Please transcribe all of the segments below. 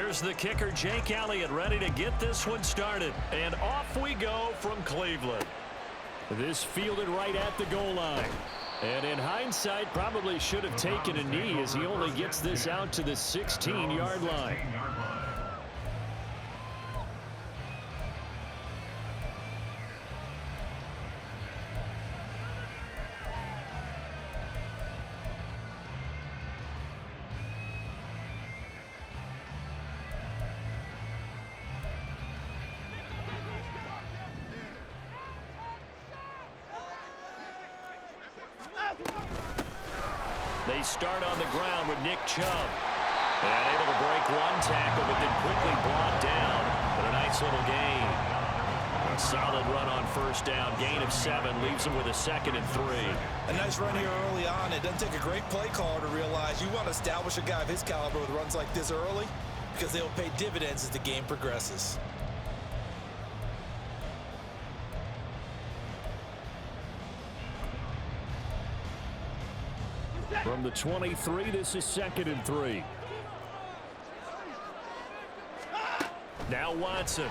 Here's the kicker, Jake Elliott, ready to get this one started. And off we go from Cleveland. This fielded right at the goal line. And in hindsight, probably should have taken a knee as he only gets this out to the 16-yard line. They start on the ground with Nick Chubb. And able to break one tackle, but then quickly brought down. But a nice little gain. A solid run on first down. Gain of 7 leaves them with a 2nd and 3. A nice run here early on. It doesn't take a great play caller to realize you want to establish a guy of his caliber with runs like this early because they'll pay dividends as the game progresses. From the 23, this is 2nd and 3. Now Watson.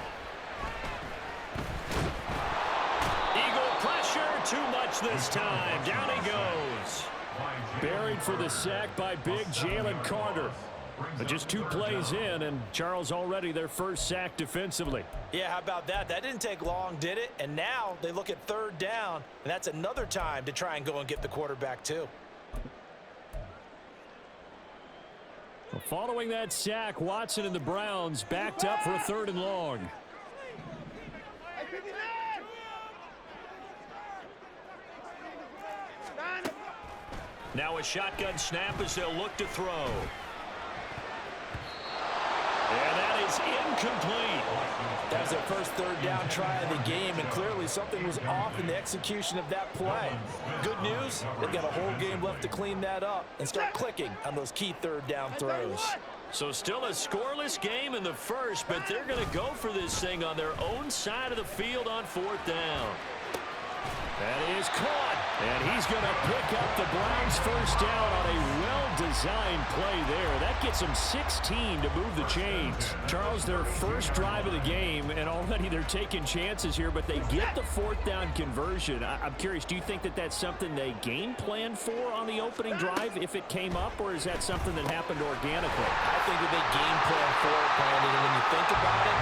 Eagle pressure, too much this time. Down he goes. Buried for the sack by big Jalen Carter. But just 2 plays in, and Charles already their first sack defensively. Yeah, how about that? That didn't take long, did it? And now they look at 3rd down, and that's another time to try and go and get the quarterback too. Following that sack, Watson and the Browns backed up for a 3rd and long. Now a shotgun snap as they'll look to throw. And that is incomplete. That was their first 3rd down try of the game, and clearly something was off in the execution of that play. Good news, they've got a whole game left to clean that up and start clicking on those key 3rd down throws. So still a scoreless game in the first, but they're going to go for this thing on their own side of the field on 4th down. That is caught, and he's going to pick up the Browns' first down on a well-designed play there. That gets them 16 to move the chains. Charles, their first drive of the game, and already they're taking chances here, but they get the 4th down conversion. I'm curious, do you think that that's something they game planned for on the opening drive if it came up, or is that something that happened organically? I think that they game plan for it, Brandon, and when you think about it,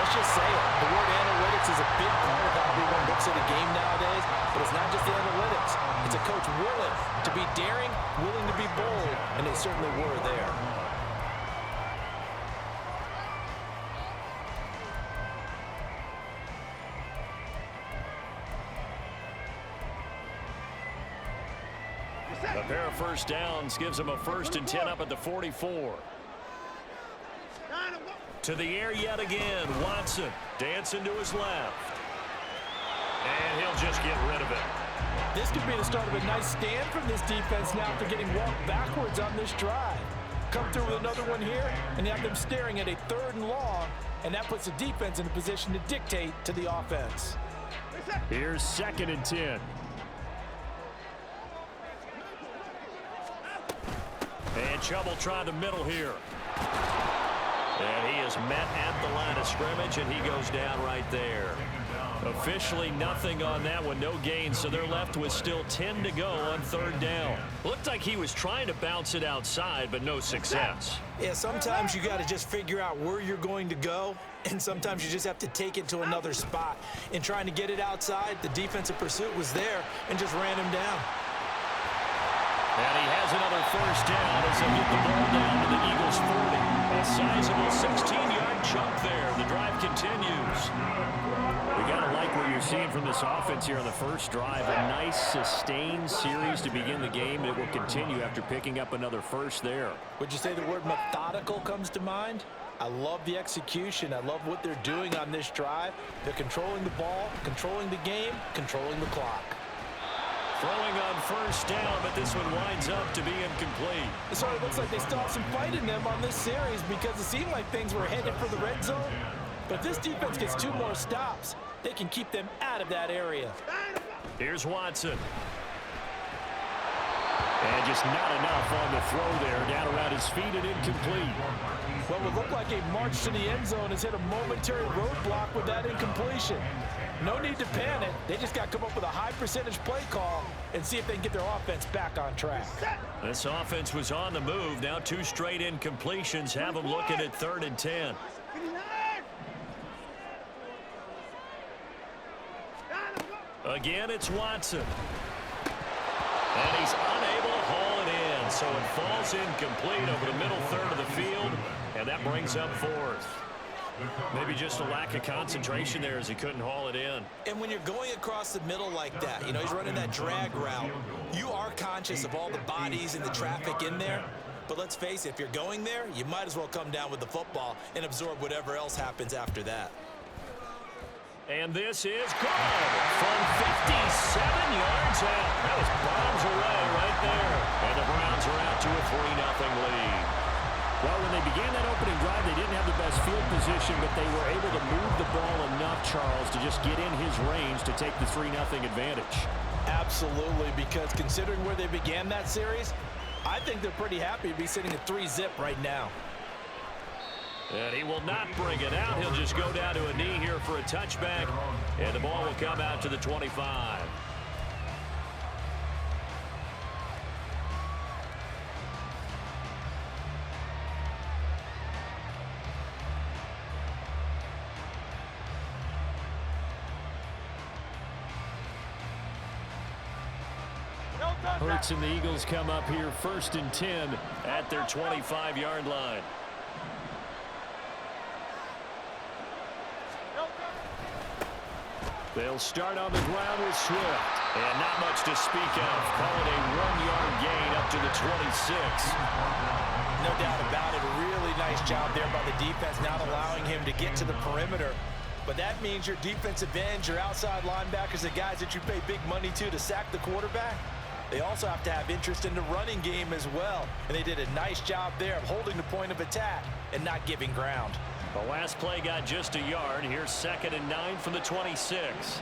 let's just say it. The word analytics is a big part of how everyone looks at a game nowadays, but it's not just the analytics. It's a coach willing to be daring, willing to be bold, and they certainly were there. A pair of first downs gives them a 1st and 10 up at the 44. To the air yet again. Watson dancing to his left. And he'll just get rid of it. This could be the start of a nice stand from this defense now after getting walked backwards on this drive. Come through with another one here, and you have them staring at a 3rd and long, and that puts the defense in a position to dictate to the offense. Here's 2nd and 10. And Chubb will try the middle here. And he is met at the line of scrimmage, and he goes down right there. Officially nothing on that one, no gain, so they're left with still 10 to go on 3rd down. Looked like he was trying to bounce it outside, but no success. Yeah, sometimes you got to just figure out where you're going to go, and sometimes you just have to take it to another spot. In trying to get it outside, the defensive pursuit was there and just ran him down. And he has another first down as they get the ball down to the Eagles' 40. A sizable 16-yard chunk there. The drive continues. We got to like what you're seeing from this offense here on the first drive. A nice, sustained series to begin the game that will continue after picking up another first there. Would you say the word methodical comes to mind? I love the execution. I love what they're doing on this drive. They're controlling the ball, controlling the game, controlling the clock. Throwing on first down, but this one winds up to be incomplete. So it looks like they still have some fight in them on this series because it seemed like things were headed for the red zone. But if this defense gets 2 more stops, they can keep them out of that area. Here's Watson. And just not enough on the throw there. Down around his feet and incomplete. What would look like a march to the end zone has hit a momentary roadblock with that incompletion. No need to panic. They just got to come up with a high percentage play call and see if they can get their offense back on track. This offense was on the move. Now 2 straight incompletions have them looking at 3rd and 10. Again, it's Watson. And he's unable to haul it in, so it falls incomplete over the middle third of the field, and that brings up 4th. Maybe just a lack of concentration there as he couldn't haul it in. And when you're going across the middle like that, you know, he's running that drag route, you are conscious of all the bodies and the traffic in there. But let's face it, if you're going there, you might as well come down with the football and absorb whatever else happens after that. And this is good from 57 yards out. That was bombs away right there. And the Browns are out to a 3-0 lead. Well, when they began that opening drive, they didn't have the best field position, but they were able to move the ball enough, Charles, to just get in his range to take the 3-0 advantage. Absolutely, because considering where they began that series, I think they're pretty happy to be sitting at 3-zip right now. And he will not bring it out. He'll just go down to a knee here for a touchback, and the ball will come out to the 25. Hurts and the Eagles come up here 1st and 10 at their 25-yard line. They'll start on the ground with Swift. And not much to speak of. Call it a 1-yard gain up to the 26. No doubt about it. A really nice job there by the defense, not allowing him to get to the perimeter. But that means your defensive ends, your outside linebackers, the guys that you pay big money to sack the quarterback, they also have to have interest in the running game as well. And they did a nice job there of holding the point of attack and not giving ground. The last play got just a yard. Here's 2nd and 9 from the 26.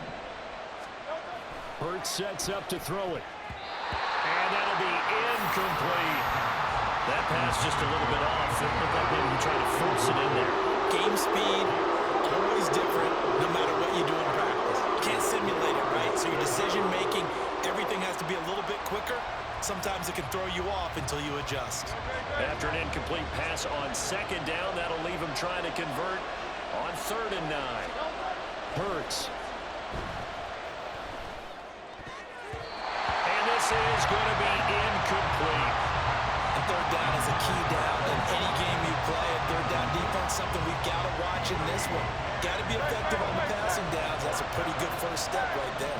Hurts sets up to throw it. And that'll be incomplete. That pass just a little bit off. It looked like maybe he tried to force it in there. Game speed, always different, no matter what you do in practice. You can't simulate it, right? So your decision-making, everything has to be a little bit quicker. Sometimes it can throw you off until you adjust. After an incomplete pass on 2nd down, that'll leave him trying to convert on 3rd and 9. Hurts. And this is going to be incomplete. And 3rd down is a key down in any game you play. And 3rd down defense, something we've got to watch in this one. Got to be effective on the passing downs. That's a pretty good first step right there.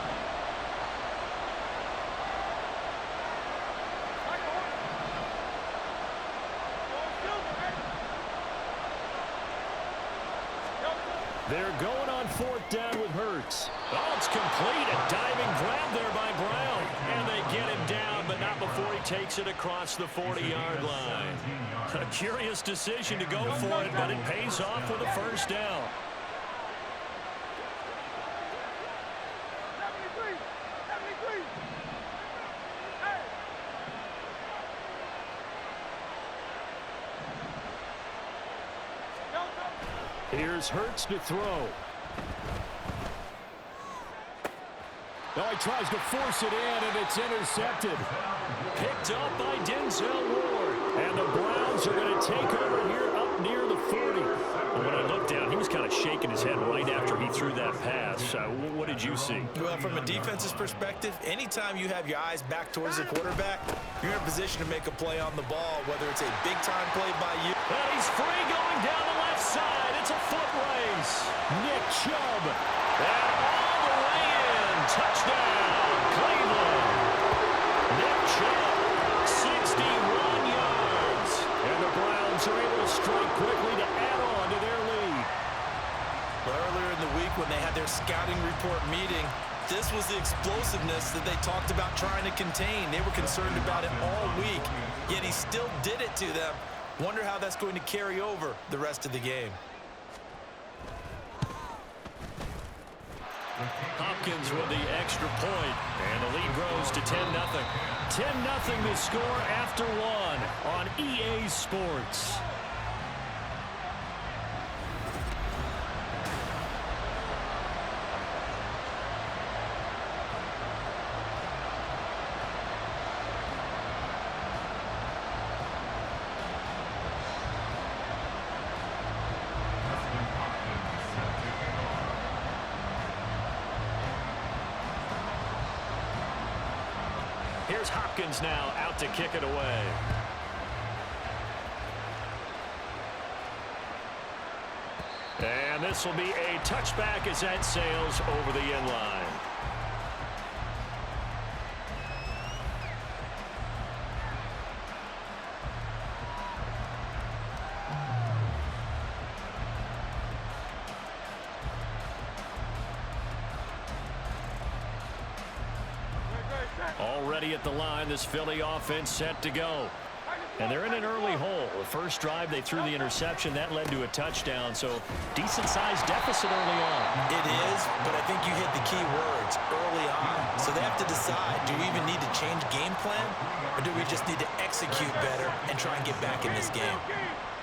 They're going on 4th down with Hurts. Oh, it's complete. A diving grab there by Brown. And they get him down, but not before he takes it across the 40-yard line. A curious decision to go for it, but it pays off with a 1st down. Here's Hurts to throw. Oh, he tries to force it in, and it's intercepted. Picked up by Denzel Ward. And the Browns are going to take over here up near the 40. And when I looked down, he was kind of shaking his head right after he threw that pass. What did you see? Well, from a defense's perspective, anytime you have your eyes back towards the quarterback, you're in a position to make a play on the ball, whether it's a big-time play by you. And he's free going down the left side. It's a foot race. Nick Chubb. And all the way in. Touchdown, Cleveland. Nick Chubb, 61 yards. And the Browns are able to strike quickly to add on to their lead. Well, earlier in the week when they had their scouting report meeting, this was the explosiveness that they talked about trying to contain. They were concerned about it all week, yet he still did it to them. Wonder how that's going to carry over the rest of the game. Hopkins with the extra point, and the lead grows to 10-0. 10-0 the score after 1 on EA Sports. Here's Hopkins now out to kick it away. And this will be a touchback as that sails over the end line. Already at the line, this Philly offense set to go. And they're in an early hole. The first drive, they threw the interception. That led to a touchdown, so decent-sized deficit early on. It is, but I think you hit the key words, early on. So they have to decide, do we even need to change game plan, or do we just need to execute better and try and get back in this game?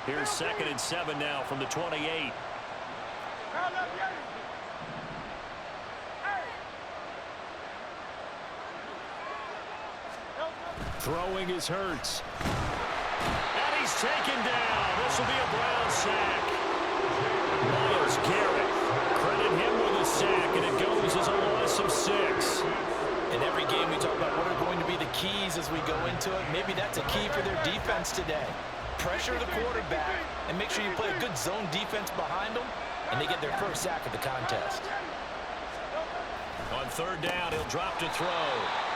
Here's 2nd and 7 now from the 28. Throwing is Hurts. And he's taken down. This will be a Brown sack. Myles Garrett. Credit him with a sack, and it goes as a loss of 6. In every game, we talk about what are going to be the keys as we go into it. Maybe that's a key for their defense today. Pressure the quarterback and make sure you play a good zone defense behind them, and they get their first sack of the contest. On 3rd down, he'll drop to throw.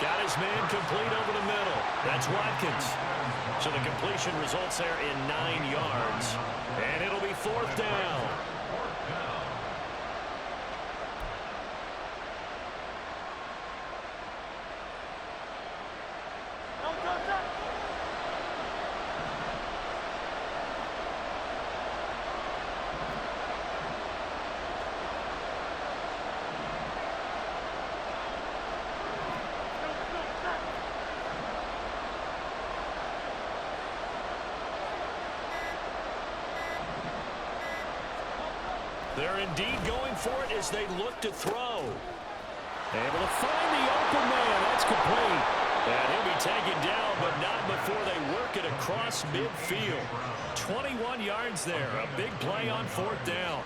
Got his man complete over the middle. That's Watkins. So the completion results there in 9 yards. And it'll be 4th down. They're indeed going for it as they look to throw. Able to find the open man. That's complete. And he'll be taken down, but not before they work it across midfield. 21 yards there. A big play on 4th down.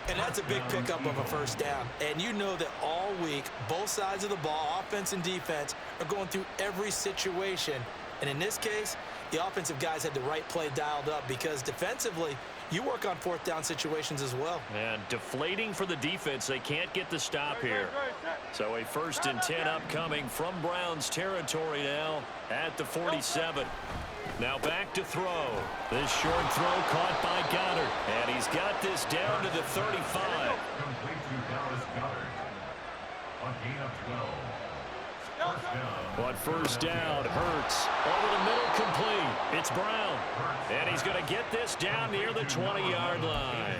And that's a big pickup of a first down. And you know that all week, both sides of the ball, offense and defense, are going through every situation. And in this case, the offensive guys had the right play dialed up because defensively, you work on 4th down situations as well. And deflating for the defense. They can't get the stop here. So a 1st and 10 upcoming from Browns territory now at the 47. Now back to throw. This short throw caught by Goddard. And he's got this down to the 35. But 1st down, Hurts. Over the middle, complete. It's Brown. And he's going to get this down near the 20-yard line.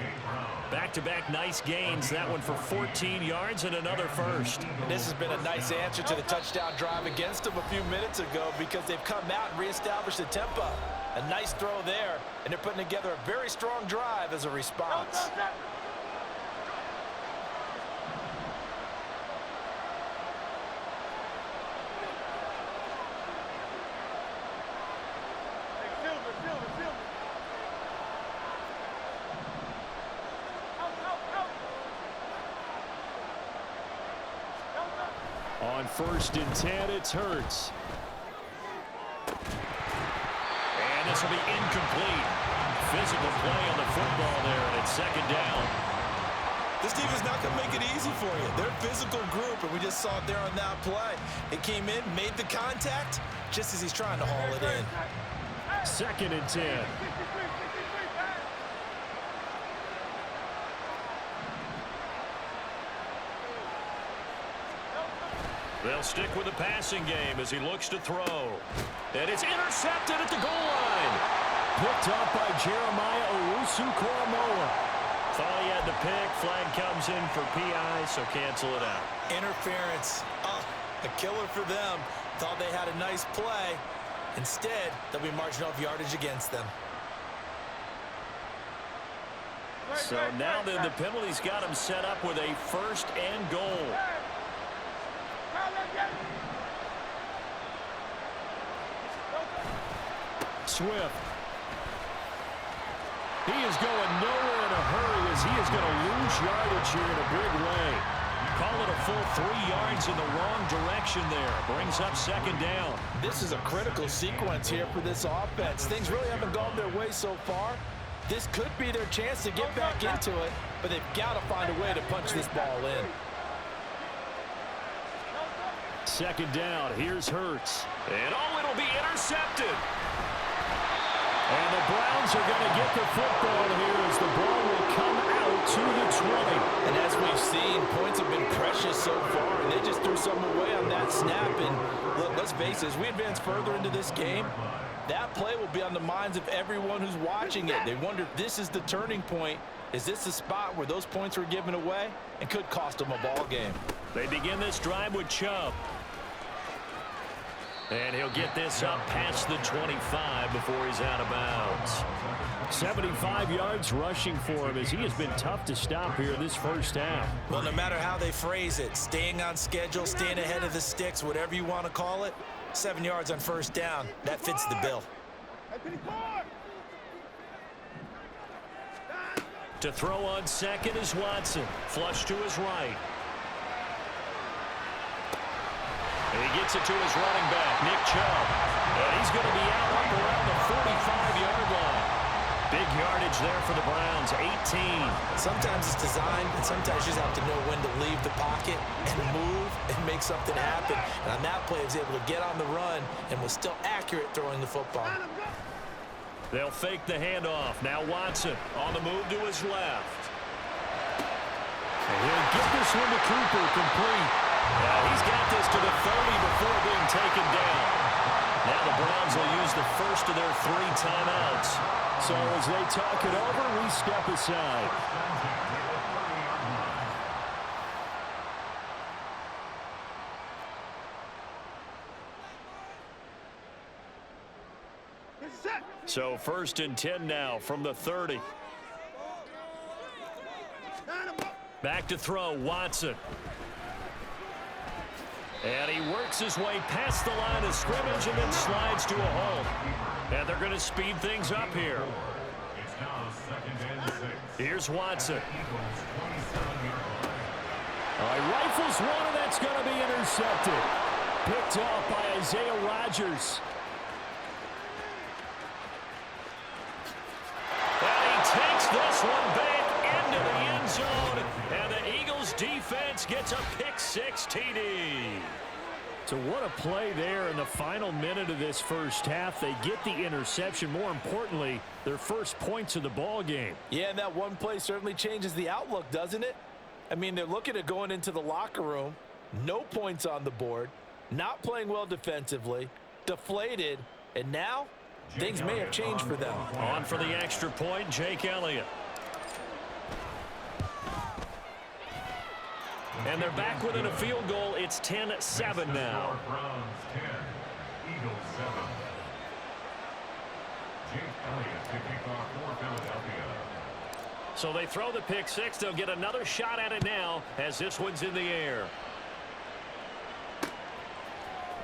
Back-to-back nice gains. That one for 14 yards and another first. This has been a nice answer to the touchdown drive against them a few minutes ago because they've come out and reestablished the tempo. A nice throw there, and they're putting together a very strong drive as a response. On 1st and 10, it's Hurts. And this will be incomplete. Physical play on the football there, and it's 2nd down. This team is not going to make it easy for you. They're a physical group, and we just saw it there on that play. It came in, made the contact, just as he's trying to haul it in. 2nd and 10. They'll stick with the passing game as he looks to throw. And it's intercepted at the goal line. Picked up by Jeremiah Owusu-Koramoah. Thought he had the pick. Flag comes in for PI, so cancel it out. Interference. Oh, a killer for them. Thought they had a nice play. Instead, they'll be marching off yardage against them. So now then the penalty's got him set up with a 1st and goal. Swift. He is going nowhere in a hurry as he is going to lose yardage here in a big way. Call it a full 3 yards in the wrong direction there. Brings up second down. This is a critical sequence here for this offense. Things really haven't gone their way so far. This could be their chance to get back into it, but they've got to find a way to punch this ball in. Second down, here's Hurts. And it'll be intercepted. And the Browns are going to get the football here as the ball will come out to the 20. And as we've seen, points have been precious so far, and they just threw some away on that snap. And look, let's face it, as we advance further into this game, that play will be on the minds of everyone who's watching it. They wonder if this is the turning point. Is this the spot where those points were given away and could cost them a ball game? They begin this drive with Chubb. And he'll get this up past the 25 before he's out of bounds. 75 yards rushing for him as he has been tough to stop here this first half. Well, no matter how they phrase it, staying on schedule, staying ahead of the sticks, whatever you want to call it, 7 yards on first down, that fits the bill. To throw on second is Watson. Flush to his right. And he gets it to his running back, Nick Chubb. And he's going to be out up around the 45-yard line. Big yardage there for the Browns, 18. Sometimes it's designed, and sometimes you just have to know when to leave the pocket and move and make something happen. And on that play, he was able to get on the run and was still accurate throwing the football. They'll fake the handoff. Now Watson on the move to his left. And he'll get this one to Cooper, complete. Now he's got this to the 30 before being taken down. Now the Browns will use the first of their 3 timeouts. So as they talk it over, we step aside. So 1st and 10 now from the 30. Back to throw, Watson. And he works his way past the line of scrimmage and then slides to a halt. And they're going to speed things up here. Here's Watson. All right, rifles one, and that's going to be intercepted. Picked off by Isaiah Rodgers. And he takes this one back into the end zone. And the Eagles defense gets a pick-6 TD. So what a play there in the final minute of this first half. They get the interception. More importantly, their first points of the ball game. Yeah, and that one play certainly changes the outlook, doesn't it? I mean, they're looking at going into the locker room, no points on the board, not playing well defensively, deflated, and now things may have changed for them. On for the extra point, Jake Elliott. And they're back within a field goal. It's 10-7 now. Browns 10, Eagles 7. Jake Elliott to kick off for Philadelphia. So they throw the pick-6. They'll get another shot at it now as this one's in the air.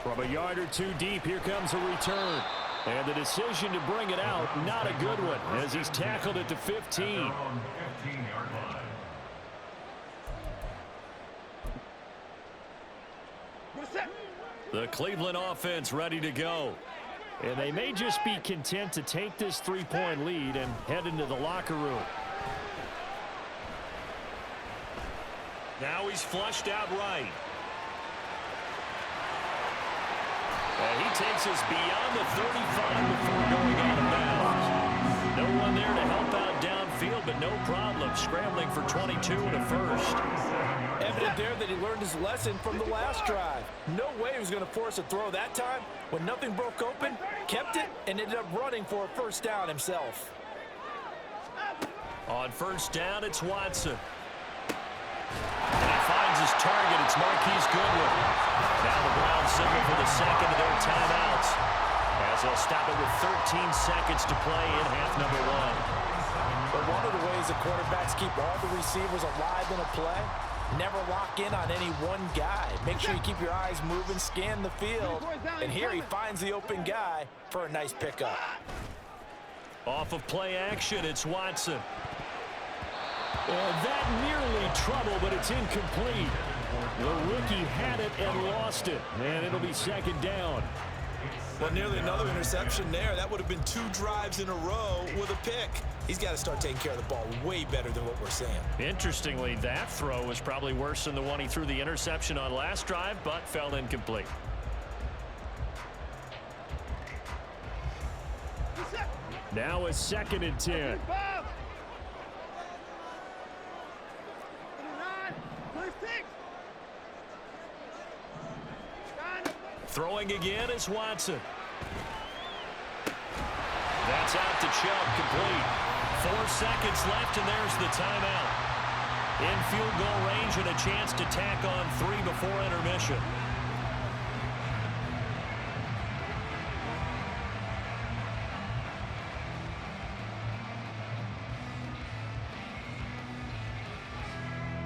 From a yard or two deep, here comes a return. And the decision to bring it out, not a good one, as he's tackled at the 15. 15-yard line. The Cleveland offense ready to go. And they may just be content to take this 3-point lead and head into the locker room. Now he's flushed out right. And he takes us beyond the 35 before going out of bounds. No one there to help out downfield, but no problem scrambling for 22 and a first. Evident there that he learned his lesson from the last drive. No way he was going to force a throw that time. When nothing broke open, kept it, and ended up running for a first down himself. On first down, it's Watson. And he finds his target. It's Marquise Goodwin. Now the Browns signal for the second of their timeouts, as they'll stop it with 13 seconds to play in half number 1. But one of the ways the quarterbacks keep all the receivers alive in a play, never lock in on any one guy. Make sure you keep your eyes moving, scan the field. And here he finds the open guy for a nice pickup. Off of play action, it's Watson. And that nearly trouble, but it's incomplete. The rookie had it and lost it, and it'll be second down. Well, nearly another interception there. That would have been 2 drives in a row with a pick. He's got to start taking care of the ball way better than what we're saying. Interestingly, that throw was probably worse than the one he threw the interception on last drive, but fell incomplete. Now a 2nd and 10. Throwing again is Watson. That's out to Chubb, complete. 4 seconds left, and there's the timeout. In field goal range and a chance to tack on 3 before intermission.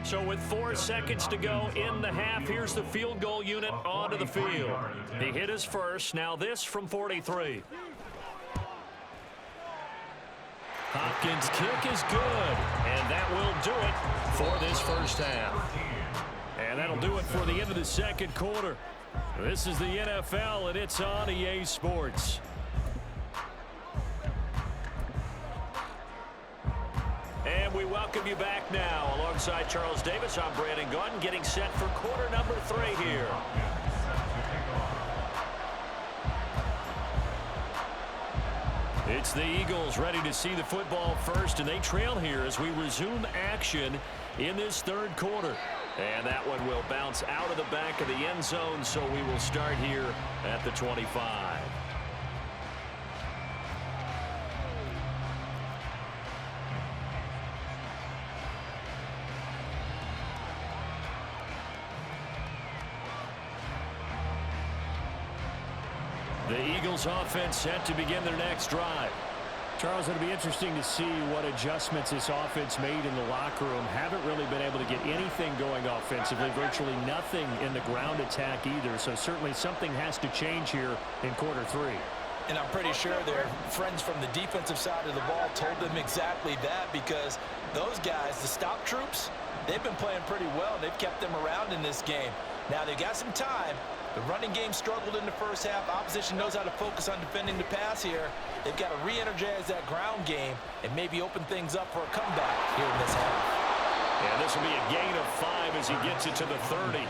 So with 4 seconds to go in the half, here's the field goal unit onto the field. He hit his first. Now this from 43. Hopkins' kick is good, and that will do it for this first half. And that'll do it for the end of the second quarter. This is the NFL, and it's on EA Sports. And we welcome you back now. Alongside Charles Davis, I'm Brandon Gaudin, getting set for quarter number 3 here. It's the Eagles ready to see the football first, and they trail here as we resume action in this third quarter. And that one will bounce out of the back of the end zone, so we will start here at the 25. The Eagles offense set to begin their next drive. Charles, it'll be interesting to see what adjustments this offense made in the locker room. Haven't really been able to get anything going offensively, virtually nothing in the ground attack either. So certainly something has to change here in quarter 3. And I'm pretty sure their friends from the defensive side of the ball told them exactly that, because those guys, the stop troops, they've been playing pretty well. They've kept them around in this game. Now they've got some time. The running game struggled in the first half. Opposition knows how to focus on defending the pass here. They've got to re-energize that ground game and maybe open things up for a comeback here in this half. And this will be a gain of 5 as he gets it to the 30.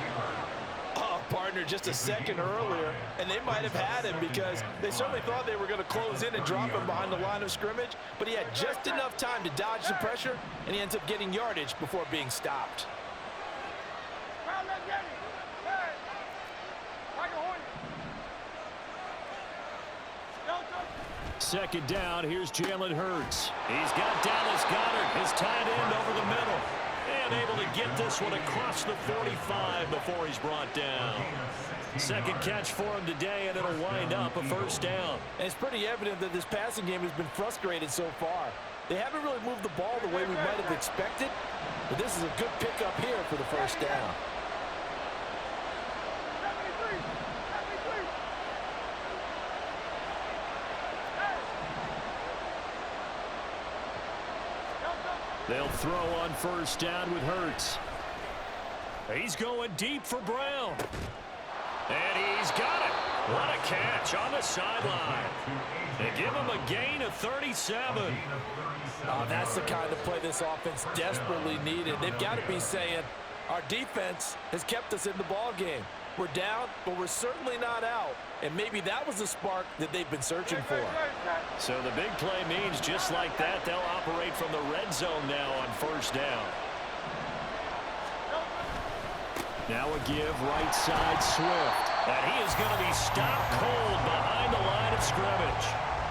Oh, partner, just a second earlier, and they might have had him because they certainly thought they were going to close in and drop him behind the line of scrimmage, but he had just enough time to dodge the pressure, and he ends up getting yardage before being stopped. Second down, here's Jalen Hurts. He's got Dallas Goedert, his tight end, over the middle. And able to get this one across the 45 before he's brought down. Second catch for him today, and it'll wind up a first down. And it's pretty evident that this passing game has been frustrated so far. They haven't really moved the ball the way we might have expected, but this is a good pickup here for the first down. They'll throw on first down with Hurts. He's going deep for Brown. And he's got it. What a catch on the sideline. They give him a gain of 37. Oh, that's the kind of play this offense desperately needed. They've got to be saying, our defense has kept us in the ball game. We're down, but we're certainly not out. And maybe that was the spark that they've been searching for. So the big play means just like that, they'll operate from the red zone now on first down. Now a give right side Swift. And he is going to be stopped cold behind the line of scrimmage.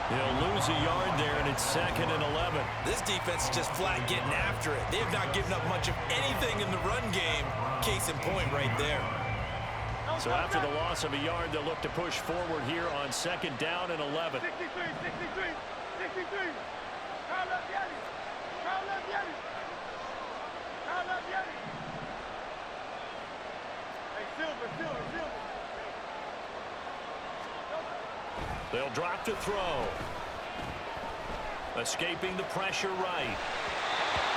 He'll lose a yard there, and it's 2nd and 11. This defense is just flat getting after it. They have not given up much of anything in the run game. Case in point right there. So after the loss of a yard, they'll look to push forward here on 2nd down and 11. 63. Carl up Yeti. Hey, Silver. They'll drop to throw. Escaping the pressure right.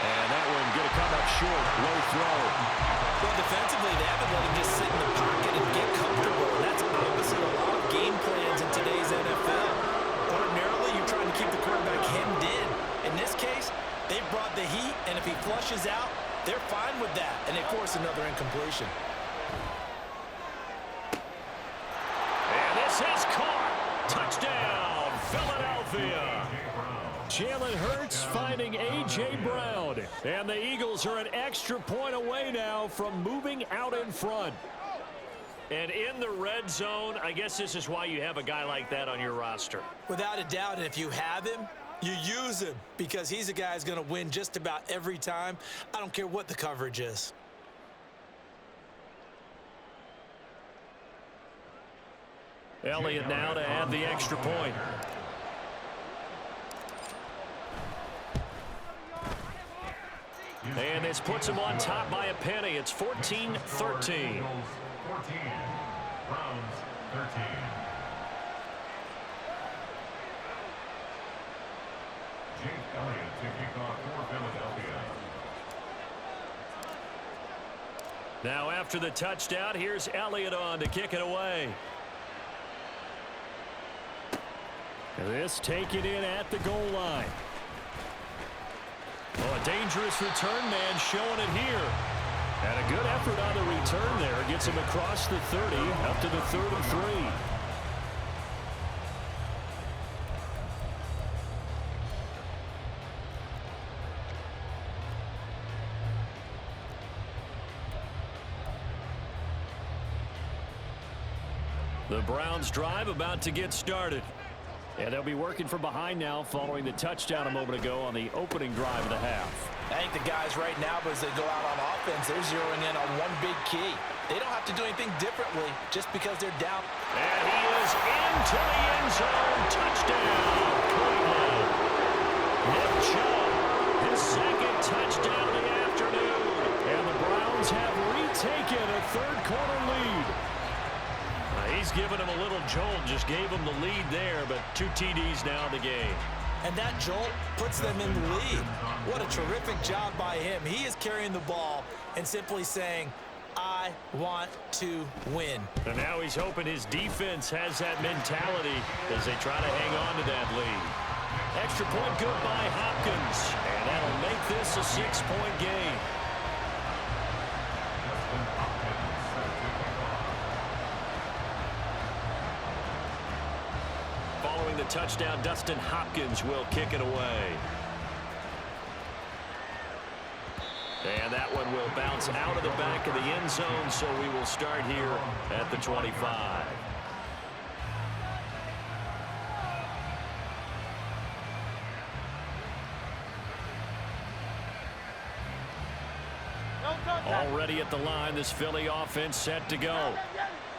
And that one going to come up short. Low throw. Well, defensively, they haven't let him just sit in the pocket and get comfortable. And that's opposite a lot of game plans in today's NFL. Ordinarily, you're trying to keep the quarterback hemmed in. In this case, they brought the heat, and if he flushes out, they're fine with that, and they force another incompletion. And this is caught. Touchdown, Philadelphia. Jalen Hurts finding A.J. Brown. And the Eagles are an extra point away now from moving out in front. And in the red zone, I guess this is why you have a guy like that on your roster. Without a doubt, and if you have him, you use him because he's a guy who's going to win just about every time. I don't care what the coverage is. Elliott now to add the extra point. And this puts him on top by a penny. It's 14-13. 14, Browns 13. Jake Elliott to kick off for Philadelphia. Now after the touchdown, here's Elliott on to kick it away. This taken in at the goal line. Oh, a dangerous return man showing it here. And a good effort on the return there. Gets him across the 30, up to the 33. The Browns drive about to get started. And they'll be working from behind now following the touchdown a moment ago on the opening drive of the half. I think the guys right now, but as they go out on offense, they're zeroing in on one big key. They don't have to do anything differently just because they're down. And he is into the end zone. Touchdown, Cleveland. Nick Chubb, his second touchdown of the afternoon. And the Browns have retaken a third-quarter lead. He's given him a little jolt, just gave him the lead there, but 2 TDs now in the game. And that jolt puts them in the lead. What a terrific job by him. He is carrying the ball and simply saying, I want to win. And now he's hoping his defense has that mentality as they try to hang on to that lead. Extra point good by Hopkins, and that'll make this a 6-point game. Following the touchdown, Dustin Hopkins will kick it away. And that one will bounce out of the back of the end zone, so we will start here at the 25. Already at the line, this Philly offense set to go.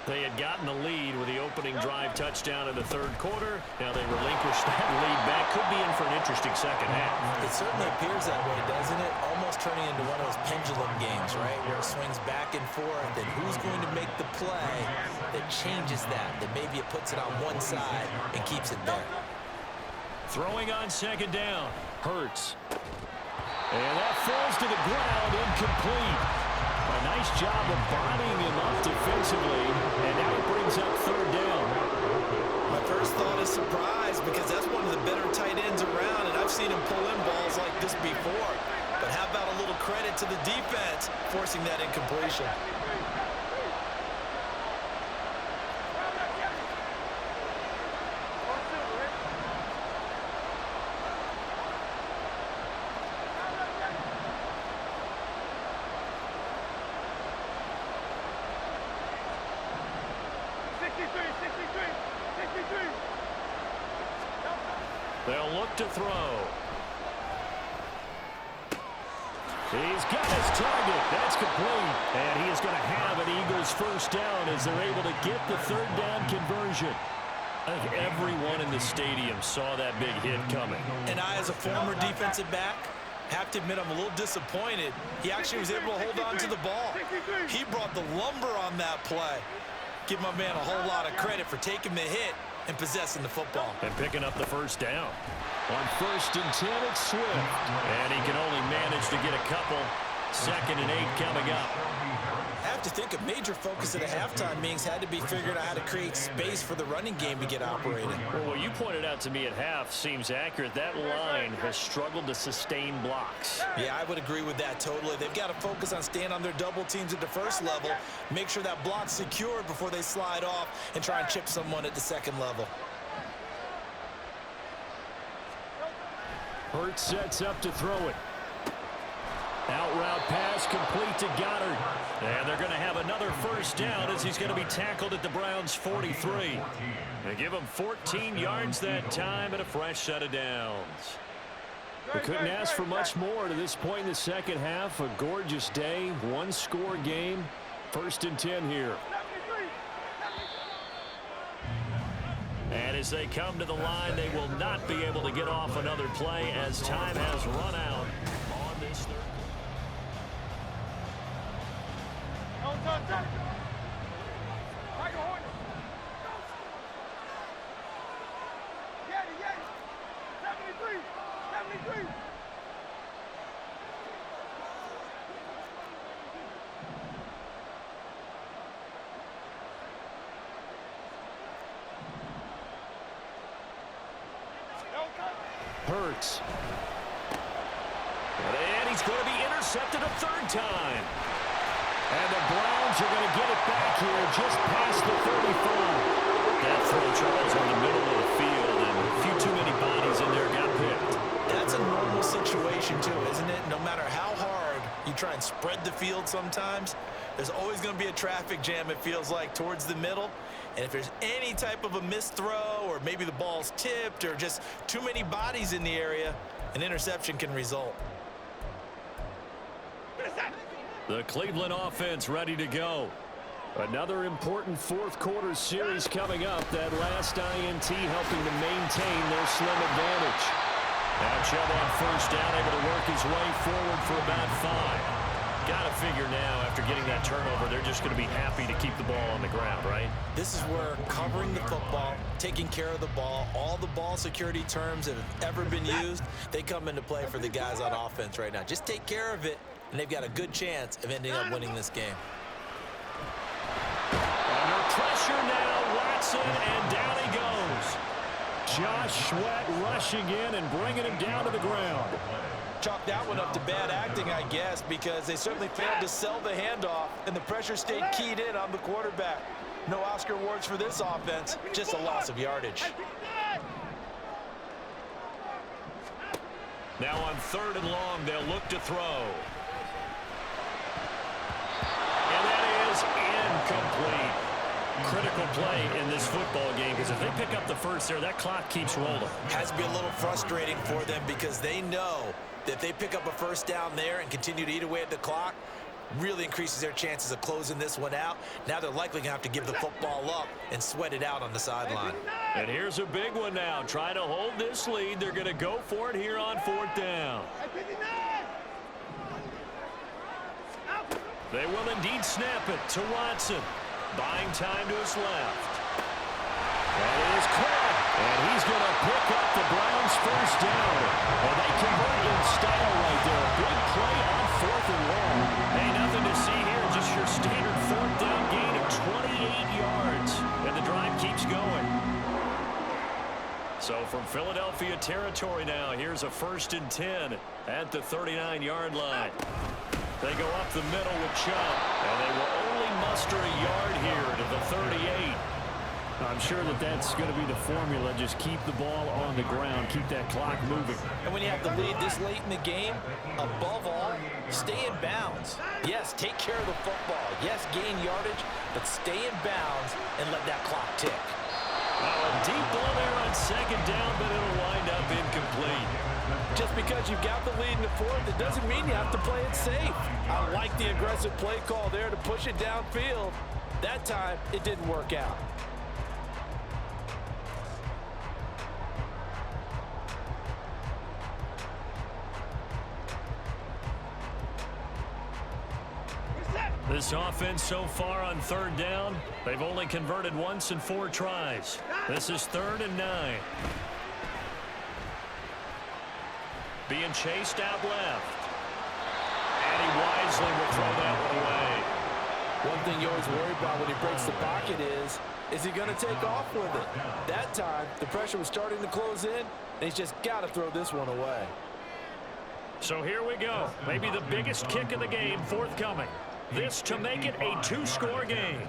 They had gotten the lead with the opening drive touchdown in the third quarter. Now they relinquished that lead back. Could be in for an interesting second half. It certainly appears that way, doesn't it? Almost turning into one of those pendulum games, right? Where it swings back and forth, and who's going to make the play that changes that maybe it puts it on one side and keeps it there. Throwing on second down. Hurts. And that falls to the ground, incomplete. A nice job of bodying him up defensively, and now it brings up third down. My first thought is surprise because that's one of the better tight ends around, and I've seen him pull in balls like this before. But how about a little credit to the defense forcing that incompletion? They'll look to throw. He's got his target. That's complete. And he is going to have an Eagles first down as they're able to get the third down conversion. I think everyone in the stadium saw that big hit coming. And I, as a former defensive back, have to admit I'm a little disappointed. He actually was able to hold on to the ball. He brought the lumber on that play. Give my man a whole lot of credit for taking the hit and possessing the football. And picking up the first down. On 1st and 10, it's Swift. And he can only manage to get a couple. 2nd and 8 coming up. I have to think a major focus at the halftime meetings had to be figuring out how to create space for the running game to get operated. Well, what you pointed out to me at half seems accurate. That line has struggled to sustain blocks. Yeah, I would agree with that totally. They've got to focus on staying on their double teams at the first level, make sure that block's secured before they slide off and try and chip someone at the second level. Hurts sets up to throw it. Out route pass complete to Goddard. And they're going to have another first down as he's going to be tackled at the Browns' 43. They give him 14 yards that time and a fresh set of downs. We couldn't ask for much more to this point in the second half. A gorgeous day, one-score game. 1st and 10 here. And as they come to the line, they will not be able to get off another play as time has run out on this third. Hurts. And he's going to be intercepted a 3rd time. And the Browns are going to get it back here just past the 35. That throw, Charles, in the middle of the field, and a few too many bodies in there got picked. That's a normal situation, too, isn't it? No matter how hard you try and spread the field sometimes, there's always going to be a traffic jam, it feels like, towards the middle. And if there's any type of a missed throw or maybe the ball's tipped or just too many bodies in the area, an interception can result. The Cleveland offense ready to go. Another important 4th quarter series coming up. That last INT helping to maintain their slim advantage. Now Chubb on 1st down, able to work his way forward for about 5. Got to figure now, after getting that turnover, they're just going to be happy to keep the ball on the ground, right? This is where covering the football, taking care of the ball, all the ball security terms that have ever been used, they come into play for the guys on offense right now. Just take care of it, and they've got a good chance of ending up winning this game. Under pressure now, Watson, and down he goes. Josh Sweat rushing in and bringing him down to the ground. Chalk that one up to bad acting, I guess, because they certainly failed to sell the handoff, and the pressure stayed keyed in on the quarterback. No Oscar awards for this offense, just a loss of yardage. Now on 3rd and long, they'll look to throw. And that is incomplete. Critical play in this football game, because if they pick up the first there, that clock keeps rolling. Has to be a little frustrating for them because they know that if they pick up a first down there and continue to eat away at the clock, really increases their chances of closing this one out. Now they're likely going to have to give the football up and sweat it out on the sideline. And here's a big one now. Trying to hold this lead. They're going to go for it here on 4th down. They will indeed snap it to Watson. Buying time to his left. That is caught. And he's going to pick up the Browns' first down. And they convert in style right there. A big play on 4th and long. Hey, nothing to see here. Just your standard 4th down gain of 28 yards. And the drive keeps going. So from Philadelphia territory now, here's a 1st and 10 at the 39-yard line. They go up the middle with Chubb, and they will only muster a yard here to the 38. I'm sure that that's going to be the formula. Just keep the ball on the ground, keep that clock moving. And when you have the lead this late in the game, above all, stay in bounds. Yes, take care of the football. Yes, gain yardage, but stay in bounds and let that clock tick. A deep ball there on 2nd down, but it'll wind up incomplete. Just because you've got the lead in the 4th, it doesn't mean you have to play it safe. I like the aggressive play call there to push it downfield. That time, it didn't work out. This offense so far on third down, they've only converted once in 4 tries. This is 3rd and 9. Being chased out left. And he wisely will throw that one away. One thing you always worry about when he breaks the pocket is he going to take off with it? That time, the pressure was starting to close in, and he's just got to throw this one away. So here we go. Maybe the biggest kick of the game forthcoming. This to make it a 2-score game.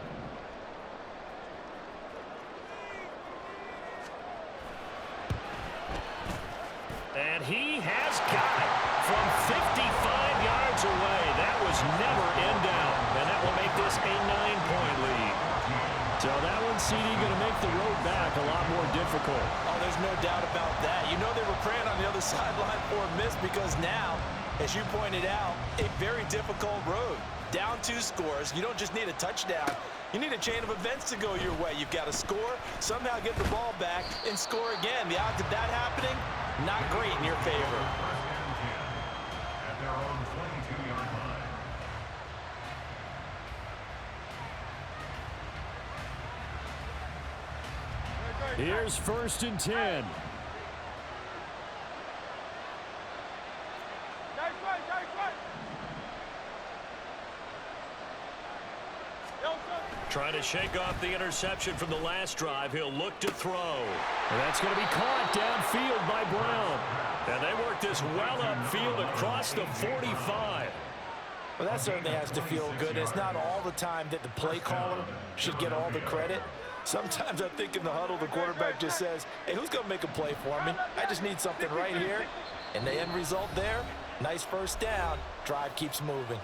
And he has got it from 55 yards away. That was never in doubt. And that will make this a 9-point lead. So that one, CD, going to make the road back a lot more difficult. Oh, there's no doubt about that. You know they were praying on the other sideline for a miss because now, as you pointed out, a very difficult road. Down 2 scores. You don't just need a touchdown. You need a chain of events to go your way. You've got to score, somehow get the ball back, and score again. The odds of that happening, not great in your favor. At their own 22-yard line. Here's 1st and 10. Trying to shake off the interception from the last drive. He'll look to throw. And that's going to be caught downfield by Brown. And they work this well upfield across the 45. Well, that certainly has to feel good. It's not all the time that the play caller should get all the credit. Sometimes I think in the huddle, the quarterback just says, hey, who's going to make a play for me? I just need something right here. And the end result there, nice 1st down. Drive keeps moving.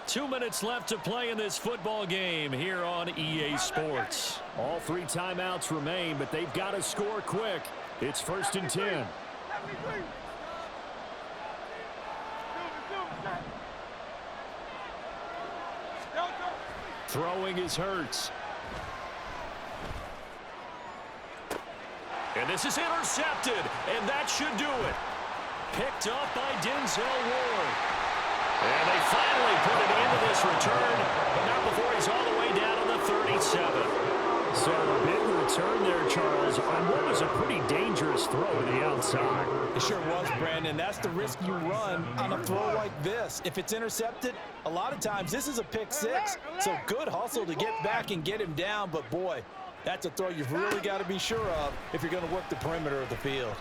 2 minutes left to play in this football game here on EA Sports. All 3 timeouts remain, but they've got to score quick. It's 1st and 10. Throwing is Hurts. And this is intercepted, and that should do it. Picked up by Denzel Ward. And they finally put it into this return, but not before he's all the way down on the 37. So a big return there, Charles, on what was a pretty dangerous throw to the outside. It sure was, Brandon. That's the risk you run on a throw like this. If it's intercepted, a lot of times this is a pick 6. So good hustle to get back and get him down, but boy, that's a throw you've really got to be sure of if you're going to work the perimeter of the field.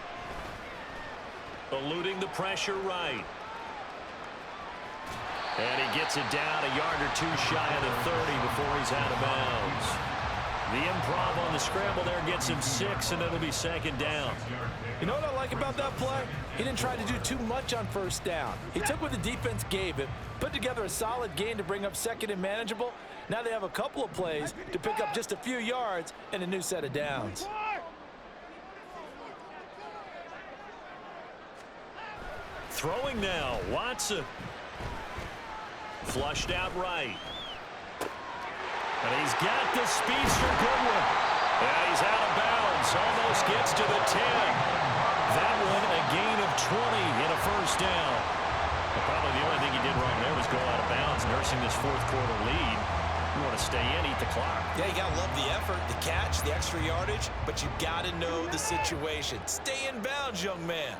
Eluding the pressure right. And he gets it down a yard or 2 shy of the 30 before he's out of bounds. The improv on the scramble there gets him 6, and it'll be 2nd down. You know what I like about that play? He didn't try to do too much on 1st down. He took what the defense gave him, put together a solid gain to bring up 2nd and manageable. Now they have a couple of plays to pick up just a few yards and a new set of downs. Throwing now, Watson. Flushed out right. And he's got the speedster Goodwin. And he's out of bounds. Almost gets to the 10. That one a gain of 20 and a 1st down. Well, probably the only thing he did wrong there was go out of bounds, nursing this 4th quarter lead. You want to stay in, eat the clock. Yeah, you got to love the effort, the catch, the extra yardage, but you got to know the situation. Stay in bounds, young man.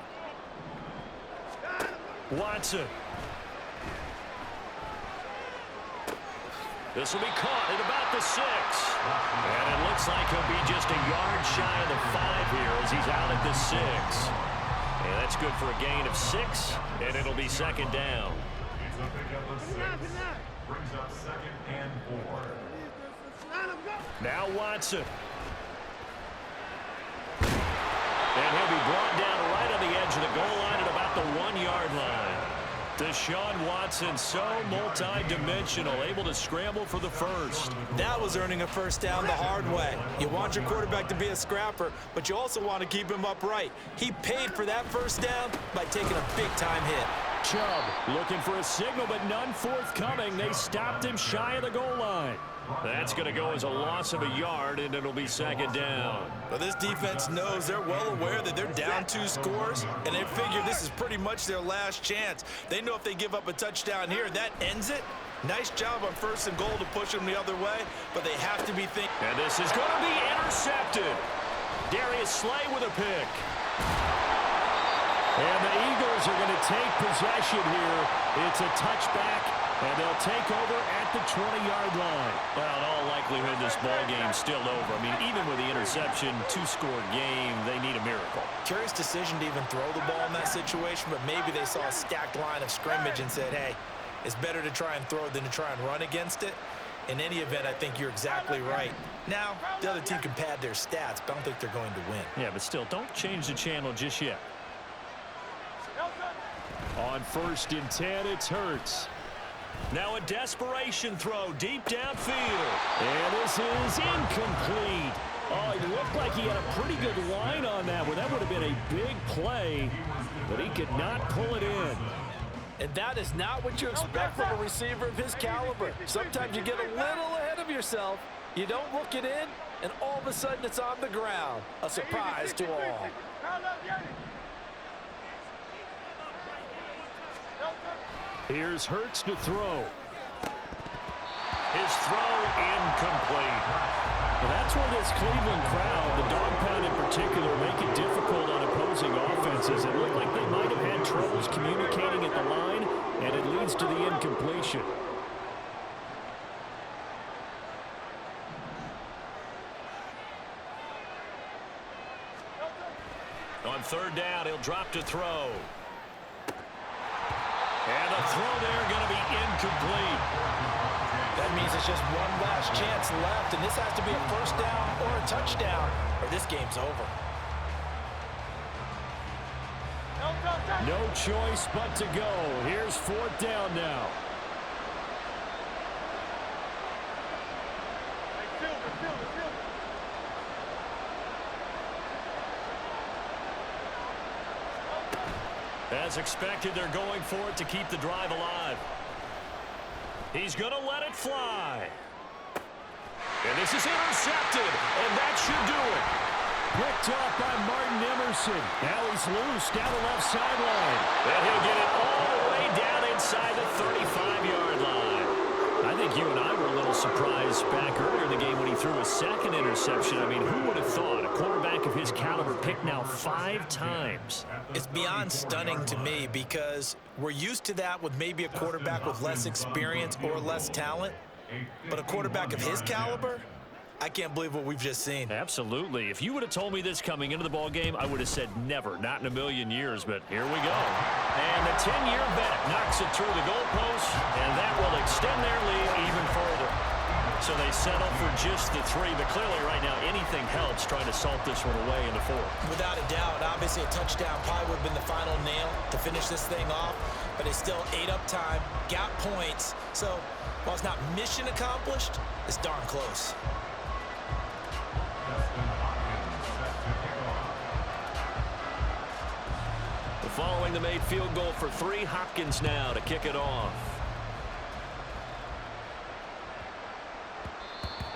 Watson. This will be caught at about the 6. And it looks like he'll be just a yard shy of the 5 here as he's out at the 6. And that's good for a gain of 6, and it'll be 2nd down. It's a pickup of 6. Brings up 2nd and 4. Now Watson. And he'll be brought down right on the edge of the goal line at about the 1-yard line. Deshaun Watson, so multi-dimensional, able to scramble for the 1st. That was earning a 1st down the hard way. You want your quarterback to be a scrapper, but you also want to keep him upright. He paid for that 1st down by taking a big-time hit. Chubb looking for a signal, but none forthcoming. They stopped him shy of the goal line. That's going to go as a loss of a yard, and it'll be 2nd down. Well, this defense knows, they're well aware that they're down 2 scores, and they figure this is pretty much their last chance. They know if they give up a touchdown here, that ends it. Nice job on 1st and goal to push them the other way, but they have to be thinking. And this is going to be intercepted. Darius Slay with a pick. And the Eagles are going to take possession here. It's a touchback, and they'll take over at the 20-yard line. Well, in all likelihood, this ball game's still over. I mean, even with the interception, 2-score game, they need a miracle. Curious decision to even throw the ball in that situation, but maybe they saw a stacked line of scrimmage and said, hey, it's better to try and throw than to try and run against it. In any event, I think you're exactly right. Now, the other team can pad their stats, but I don't think they're going to win. Yeah, but still, don't change the channel just yet. On 1st and 10, it's Hurts. Now a desperation throw deep downfield. And this is incomplete. Oh, it looked like he had a pretty good line on that one. That would have been a big play, but he could not pull it in. And that is not what you expect from a receiver of his caliber. Sometimes you get a little ahead of yourself. You don't look it in, and all of a sudden it's on the ground. A surprise to all. Here's Hurts to throw. His throw incomplete. Well, that's where this Cleveland crowd, the dog pound in particular, make it difficult on opposing offenses. It looked like they might have had troubles communicating at the line, and it leads to the incompletion. On 3rd down, he'll drop to throw. And the throw there going to be incomplete. That means it's just one last chance left, and this has to be a 1st down or a touchdown, or this game's over. No choice but to go. Here's 4th down now. As expected, they're going for it to keep the drive alive. He's going to let it fly. And this is intercepted, and that should do it. Picked off by Martin Emerson. Now he's loose down the left sideline. And he'll get it all the way down inside the 35-yard line. I think you and I were a little surprised back earlier in the game when he threw a 2nd interception. I mean, who would have thought a quarterback of his caliber picked now 5 times? It's beyond stunning to me because we're used to that with maybe a quarterback with less experience or less talent. But a quarterback of his caliber, I can't believe what we've just seen. Absolutely. If you would have told me this coming into the ball game, I would have said never, not in a million years, but here we go. And the 10-year vet knocks it through the goalpost, and that will extend their lead even further. So they settle for just the 3, but clearly right now anything helps trying to salt this one away in the 4th. Without a doubt, obviously a touchdown probably would have been the final nail to finish this thing off, but they still ate up time, got points. So while it's not mission accomplished, it's darn close. Following the made field goal for 3, Hopkins now to kick it off.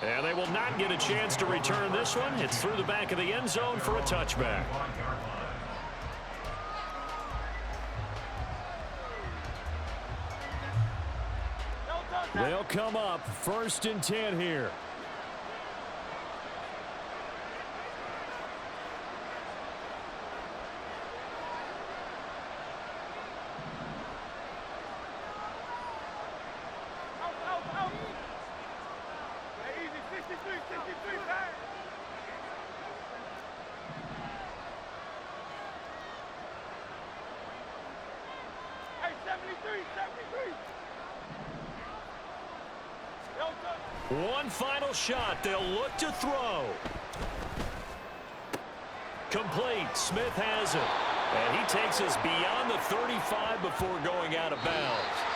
And they will not get a chance to return this one. It's through the back of the end zone for a touchback. They'll come up 1st and 10 here. One final shot. They'll look to throw. Complete. Smith has it. And he takes us beyond the 35 before going out of bounds.